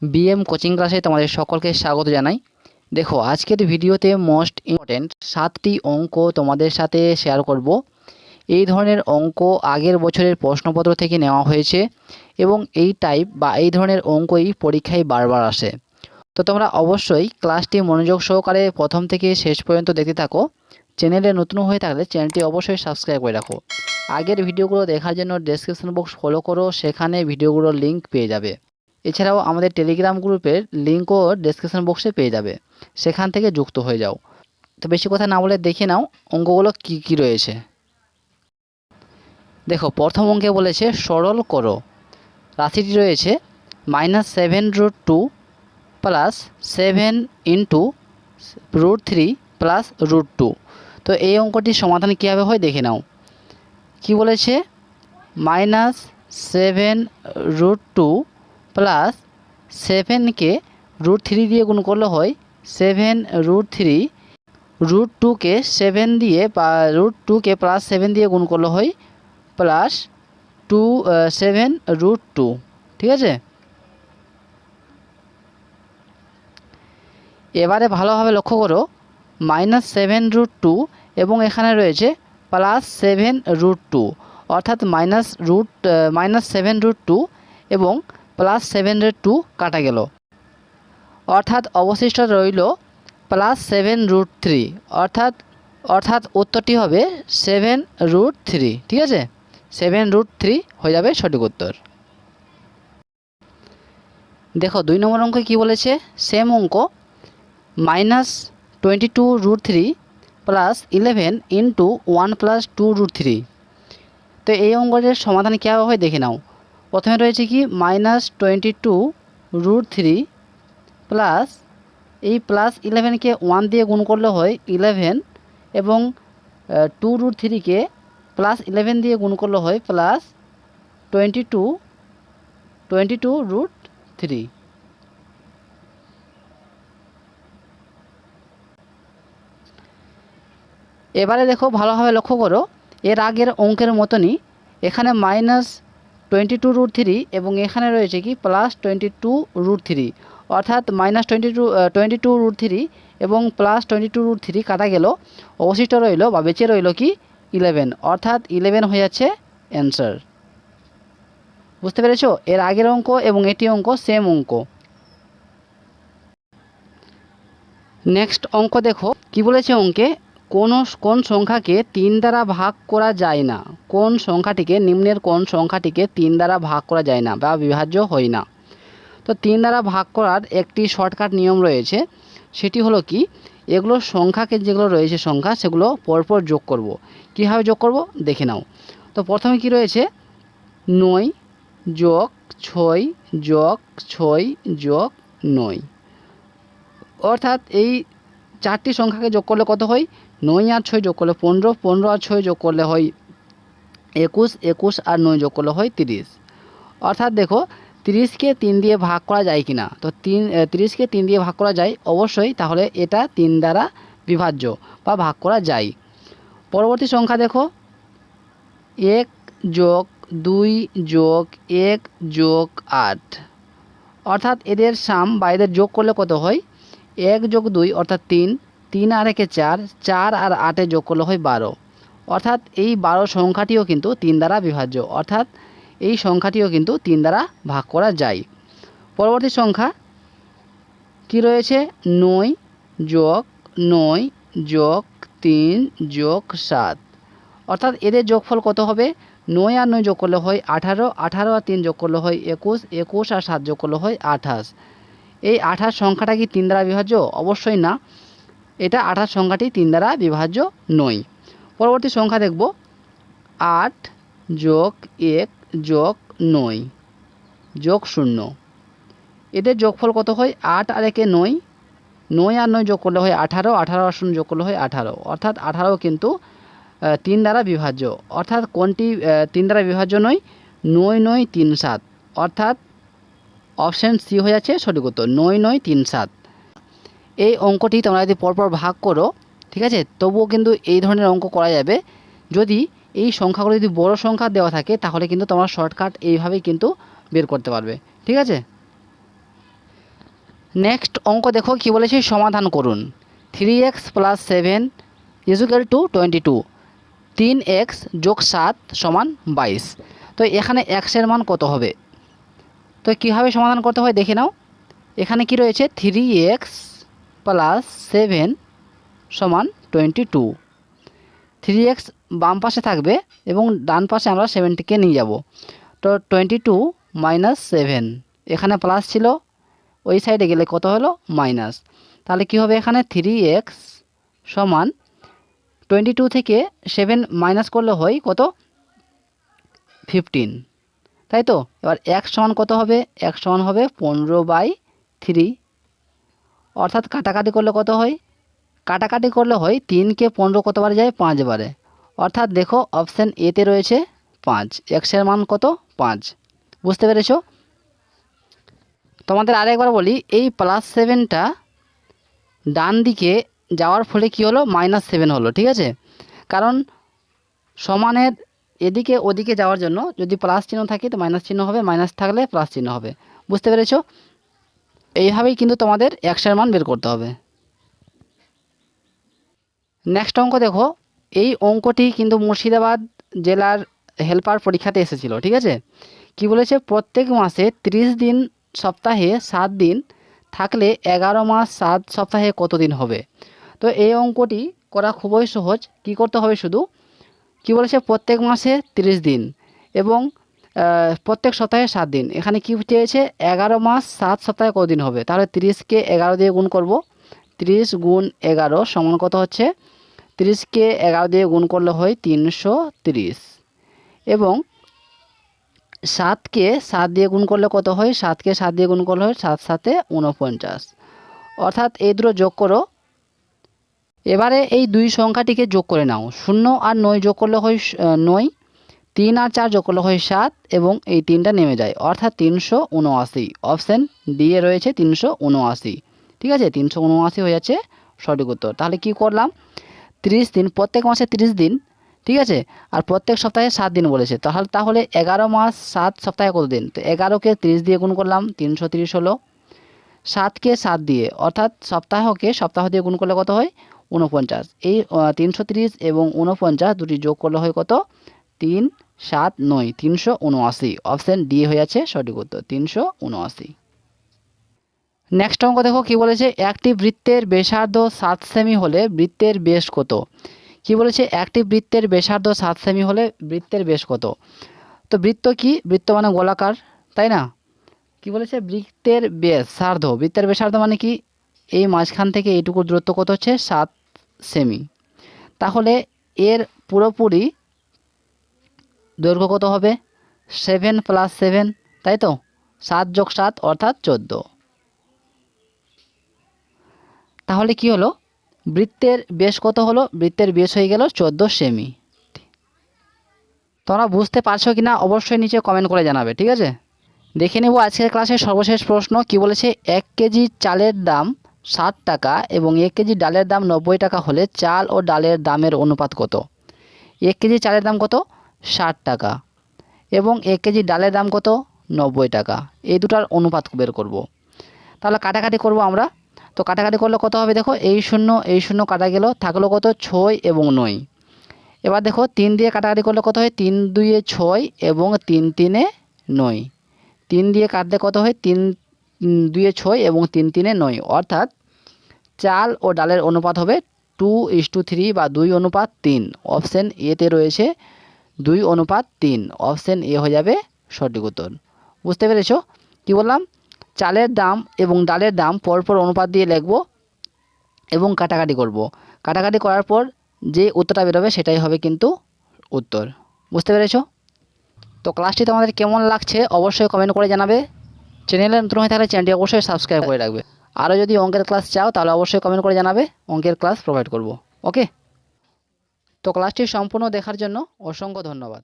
BM coaching ক্লাসে তোমাদের সকলকে স্বাগত জানাই। দেখো, আজকের ভিডিওতে মোস্ট ইম্পর্টেন্ট 7টি অঙ্ক তোমাদের সাথে শেয়ার করব। এই ধরনের অঙ্ক আগের বছরের প্রশ্নপত্র থেকে নেওয়া হয়েছে এবং এই টাইপ বা এই ধরনের অঙ্কই পরীক্ষায় বারবার আসে। তো তোমরা অবশ্যই ক্লাসটি মনোযোগ সহকারে প্রথম থেকে শেষ পর্যন্ত দেখতে থাকো। চ্যানেলে নতুন হয়ে থাকলে চ্যানেলটি অবশ্যই সাবস্ক্রাইব করে রাখো। আগের ভিডিওগুলো দেখার জন্য ডেসক্রিপশন বক্স ফলো করো, সেখানে ভিডিওগুলোর লিঙ্ক পেয়ে যাবে। এছাড়াও আমাদের টেলিগ্রাম গ্রুপের লিঙ্কও ডেসক্রিপশন বক্সে পেয়ে যাবে, সেখান থেকে যুক্ত হয়ে যাও। তো বেশি কথা না বলে দেখে নাও অঙ্কগুলো কি কি রয়েছে। দেখো, প্রথম অঙ্কে বলেছে সরল করো। রাশিটি রয়েছে -7√2 প্লাস 7 ইন্টু √3 প্লাস √2। তো এই অঙ্কটির সমাধান কীভাবে হয় দেখে নাও। কি বলেছে? -7√2 প্লাস 7কে √3 দিয়ে গুণ করলে হয় 7√3, √2কে 7 দিয়ে বা √2কে প্লাস 7 দিয়ে গুণ করলে হয় প্লাস 7√2। ঠিক আছে, এবারে ভালোভাবে লক্ষ্য করো, -7√2 এবং এখানে রয়েছে +7√2, অর্থাৎ -7√2 এবং +7√2 কাটা গেল, অর্থাৎ অবশিষ্ট রইল +7√3, অর্থাৎ উত্তরটি হবে 7√3। ঠিক আছে, 7√3 হয়ে যাবে সঠিক উত্তর। দেখো, 2 নম্বর অঙ্কে কি বলেছে? সেম অঙ্ক, -22√3 প্লাস 11 ইন্টু 1 প্লাস 2√3। তো এই অঙ্কটির সমাধান কীভাবে হয় দেখে নাও। প্রথমে রয়েছে কি -22√3 প্লাস এই প্লাস 11কে 1 দিয়ে গুণ করলে হয় 11 এবং 2√3কে প্লাস 11 দিয়ে গুণ করলে হয় প্লাস 22√3। এবারে দেখো, ভালোভাবে লক্ষ্য করো, এর আগের অঙ্কের মতনই এখানে -22√3 এবং এখানে রয়েছে কি +22√3, অর্থাৎ -22√3 এবং +22√3 কাটা গেল, অবশিষ্ট রইল বা বেঁচে রইল কি 11, অর্থাৎ 11 হয়ে যাচ্ছে অ্যান্সার। বুঝতে পেরেছো? এর আগের অঙ্ক এবং এটি অঙ্ক সেম অঙ্ক। নেক্সট অঙ্ক দেখো, কি বলেছে অঙ্কে, কোন সংখ্যাকে 3 দ্বারা ভাগ করা যায় না। কোন সংখ্যাটিকে, নিম্নের কোন সংখ্যাটিকে 3 দ্বারা ভাগ করা যায় না বা বিভাজ্য হয় না। তো 3 দ্বারা ভাগ করার একটি শর্টকাট নিয়ম রয়েছে, সেটি হলো কি, এগুলো সংখ্যাকে যেগুলো রয়েছে সংখ্যা, সেগুলো পরপর যোগ করব। কীভাবে যোগ করব দেখে নাও। তো প্রথমে কি রয়েছে, 9 যোগ 6 যোগ 6 যোগ 9, অর্থাৎ এই 4টি সংখ্যাকে যোগ করলে কত হয়? 9 আর 6 যোগ করলে 15, 15 আর 6 যোগ করলে হয় 21, 21 আর 9 যোগ করলে হয় 30। অর্থাৎ দেখো, 30কে 3 দিয়ে ভাগ করা যায় কি না। তো 30কে 3 দিয়ে ভাগ করা যায় অবশ্যই, তাহলে এটা 3 দ্বারা বিভাজ্য বা ভাগ করা যায়। পরবর্তী সংখ্যা দেখো, 1 যোগ 2 যোগ 1 যোগ 8, অর্থাৎ এদের সাম বা এদের যোগ করলে কত হয়? 1 যোগ 2 অর্থাৎ 3, 3 আর 1 4, 4 আর 8 যোগ করলে হয় 12, অর্থাৎ এই 12 সংখ্যাটিও কিন্তু 3 দ্বারা বিভাজ্য, অর্থাৎ এই সংখ্যাটিও কিন্তু 3 দ্বারা ভাগ করা যায়। পরবর্তী সংখ্যা কি রয়েছে? 9 যোগ 9 যোগ 3 যোগ 7, অর্থাৎ এদের যোগফল কত হবে? 9 আর 9 যোগ করলে হয় 18, 18 আর 3 যোগ করলে হয় 21, 21 আর 7 যোগ করলে হয় 28। এই 28 সংখ্যাটা কি 3 দ্বারা বিভাজ্য? অবশ্যই না, এটা 28 সংখ্যাটি 3 দ্বারা বিভাজ্য নয়। পরবর্তী সংখ্যা দেখব, 8 যোগ 1 যোগ 9 যোগ 0, এদের যোগফল কত হয়? 8 আর 1 9, 9 আর 9 যোগ করলে হয় 18, 18 আর 0 যোগ করলে হয় 18, অর্থাৎ 18 কিন্তু 3 দ্বারা বিভাজ্য। অর্থাৎ কোনটি 3 দ্বারা বিভাজ্য নয়? 9 9 3 7, অর্থাৎ অপশান সি হয়ে যাচ্ছে সঠিক উত্তর, 9 9 3 7। এই অঙ্কটি তোমরা যদি পরপর ভাগ করো, ঠিক আছে, তবুও কিন্তু এই ধরনের অঙ্ক করা যাবে। যদি এই সংখ্যাগুলো যদি বড় সংখ্যা দেওয়া থাকে, তাহলে কিন্তু তোমরা শর্টকাট এইভাবেই কিন্তু বের করতে পারবে। ঠিক আছে, নেক্সট অঙ্ক দেখো কি বলেছে, সমাধান করুন। 3x plus 7 equal to 22, 3x যোগ 7 সমান 22। তো এখানে এক্সের মান কত হবে? তো কীভাবে সমাধান করতে হয় দেখে নাও। এখানে কি রয়েছে, 3x প্লাস 7 সমান 22। 3x বাম পাশে থাকবে এবং ডান পাশে আমরা 7টিকে নিয়ে যাব। তো 22 মাইনাস 7, এখানে প্লাস ছিল, ওই সাইডে গেলে কত হলো, মাইনাস। তাহলে কি হবে, এখানে 3x সমান 22 থেকে 7 মাইনাস করলে হয় কত, 15, তাই তো। এবার x সমান কত হবে, x সমান হবে 15/3, অর্থাৎ কাটাকাটি করলে কত হয়, কাটাকাটি করলে হয় 3কে 15 কতবার যায়, 5 বারে। অর্থাৎ দেখো অপশান এতে রয়েছে 5, এক্সের মান কত, 5। বুঝতে পেরেছো? তোমাদের আরেকবার বলি, এই প্লাস 7টা ডান দিকে যাওয়ার ফলে কি হলো, -7 হলো, ঠিক আছে। কারণ সমানের এদিকে ওদিকে যাওয়ার জন্য যদি প্লাস চিহ্ন থাকে তো মাইনাস চিহ্ন হবে, মাইনাস থাকলে প্লাস চিহ্ন হবে। বুঝতে পেরেছো? এইভাবেই কিন্তু তোমাদের এক্সের মান বের করতে হবে। নেক্সট অঙ্ক দেখো, এই অঙ্কটি কিন্তু মুর্শিদাবাদ জেলার হেল্পার পরীক্ষাতে এসেছিল, ঠিক আছে। কি বলেছে, প্রত্যেক মাসে 30 দিন, সপ্তাহে 7 দিন থাকলে 11 মাস 7 সপ্তাহে কত দিন হবে? তো এই অঙ্কটি করা খুবই সহজ। কি করতে হবে শুধু, কি বলেছে, প্রত্যেক মাসে 30 দিন এবং প্রত্যেক সপ্তাহে 7 দিন। এখানে কি চেয়েছে, 11 মাস 7 সপ্তাহে কত দিন হবে? তাহলে 30কে 11 দিয়ে গুণ করব। 30 গুণ 11 সমান কত হচ্ছে, 30কে 11 দিয়ে গুণ করলে হয় 330 এবং 7কে 7 দিয়ে গুণ করলে কত হয়, 7কে 7 দিয়ে গুণ করলে হয় 7 7 49, অর্থাৎ এই দুটো যোগ করো। এবারে এই দুই সংখ্যাটিকে যোগ করে নাও, 0 আর 9 যোগ করলে হয় 9, 3 আর 4 যোগ করলে হয় 7 এবং এই 3টা নেমে যায়, অর্থাৎ 379। অপশান ডি এ রয়েছে 379, ঠিক আছে। 379 হয়ে যাচ্ছে সঠিক উত্তর। তাহলে কি করলাম, 30 দিন, প্রত্যেক মাসে 30 দিন, ঠিক আছে, আর প্রত্যেক সপ্তাহে 7 দিন বলেছে। তাহলে 11 মাস 7 সপ্তাহে কত দিন? তো 11কে 30 দিয়ে গুণ করলাম, 330 হলো। 7কে 7 দিয়ে, অর্থাৎ সপ্তাহ দিয়ে গুণ করলে কত হয়, 49। এই 330 এবং 49 দুটি যোগ করলে হয় কত, 3 7 9, 379। অপশান ডি হয়ে যাচ্ছে সঠিক উত্তর, 379। নেক্সট অঙ্ক দেখো কি বলেছে, একটি বৃত্তের ব্যাসার্ধ 7 সেমি হলে বৃত্তের ব্যাস কত? কি বলেছে, একটি বৃত্তের ব্যাসার্ধ 7 সেমি হলে বৃত্তের ব্যাস কত? তো বৃত্ত কি, বৃত্ত মানে গোলাকার, তাই না। কি বলেছে, বৃত্তের ব্যাসার্ধ, বৃত্তের ব্যাসার্ধ মানে কি, এই মাঝখান থেকে এইটুকুর দূরত্ব কত হচ্ছে, 7 সেমি। তাহলে এর পুরোপুরি দৈর্ঘ্য কত হবে, 7 + 7, তাই তো, 7 যোগ 7 অর্থাৎ 14। তাহলে কি হলো, বৃত্তের ব্যাস কত হলো, বৃত্তের ব্যাস হয়ে গেল 14 সেমি। তোমরা বুঝতে পারছো কিনা অবশ্যই নিচে কমেন্ট করে জানাবে, ঠিক আছে। দেখে নেব আজকের ক্লাসের সর্বশেষ প্রশ্ন। কি বলেছে, 1 কেজি চালের দাম 60 টাকা এবং 1 কেজি ডালের দাম 90 টাকা হলে চাল ও ডালের দামের অনুপাত কত? 1 কেজি চালের দাম কত, 60 টাকা এবং 1 কেজি ডালের দাম কত, 90 টাকা। এই দুটার অনুপাত বের করব। তাহলে কাটাকাটি করব আমরা। তো কাটাকাটি করলে কত হবে, দেখো এই শূন্য কাটা গেল, থাকলো কত, 6 এবং 9। এবার দেখো 3 দিয়ে কাটাকাটি করলে কত হয়, 3 2 6 এবং 3 3 9। 3 দিয়ে কাটলে কত হয়, 3 2 6 এবং 3 3 9, অর্থাৎ চাল ও ডালের অনুপাত হবে 2:3 বা 2:3। অপশান এতে রয়েছে 2:3। অপশান এ হয়ে যাবে সঠিক উত্তর। বুঝতে পেরেছো? কি বললাম, চালের দাম এবং ডালের দাম পরপর অনুপাত দিয়ে লিখব এবং কাটাকাটি করব। কাটাকাটি করার পর যে উত্তরটা বেরোবে সেটাই হবে কিন্তু উত্তর। বুঝতে পেরেছো? তো ক্লাসটি তোমাদের কেমন লাগছে অবশ্যই কমেন্ট করে জানাবে। চ্যানেলে নতুন হয়ে থাকলে চ্যানেলটি অবশ্যই সাবস্ক্রাইব করে রাখবে। আরও যদি অঙ্কের ক্লাস চাও তাহলে অবশ্যই কমেন্ট করে জানাবে, অঙ্কের ক্লাস প্রোভাইড করব। ওকে, তো ক্লাসটি সম্পূর্ণ দেখার জন্য অসংখ্য ধন্যবাদ।